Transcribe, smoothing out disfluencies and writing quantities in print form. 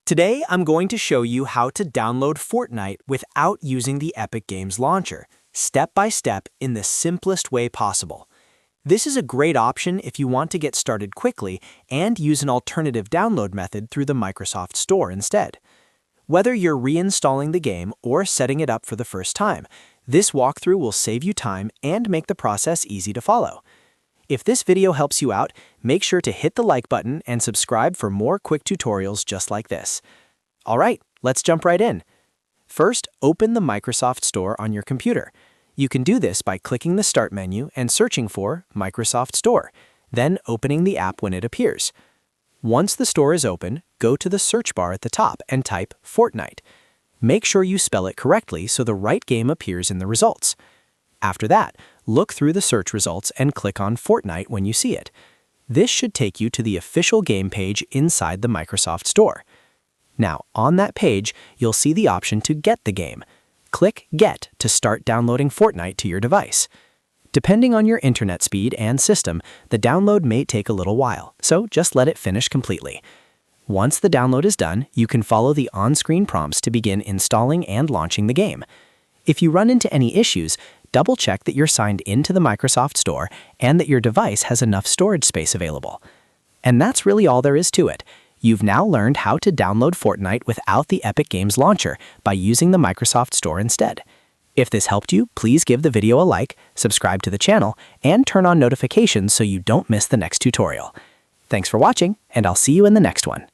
Today, I'm going to show you how to download Fortnite without using the Epic Games launcher, step by step in the simplest way possible. This is a great option if you want to get started quickly and use an alternative download method through the Microsoft Store instead. Whether you're reinstalling the game or setting it up for the first time, this walkthrough will save you time and make the process easy to follow. If this video helps you out, make sure to hit the like button and subscribe for more quick tutorials just like this. Alright, let's jump right in. First, open the Microsoft Store on your computer. You can do this by clicking the Start menu and searching for Microsoft Store, then opening the app when it appears. Once the store is open, go to the search bar at the top and type Fortnite. Make sure you spell it correctly so the right game appears in the results. After that, look through the search results and click on Fortnite when you see it. This should take you to the official game page inside the Microsoft Store. Now, on that page, you'll see the option to get the game. Click Get to start downloading Fortnite to your device. Depending on your internet speed and system, the download may take a little while, so just let it finish completely. Once the download is done, you can follow the on-screen prompts to begin installing and launching the game. If you run into any issues, double-check that you're signed into the Microsoft Store and that your device has enough storage space available. And that's really all there is to it. You've now learned how to download Fortnite without the Epic Games launcher by using the Microsoft Store instead. If this helped you, please give the video a like, subscribe to the channel, and turn on notifications so you don't miss the next tutorial. Thanks for watching, and I'll see you in the next one.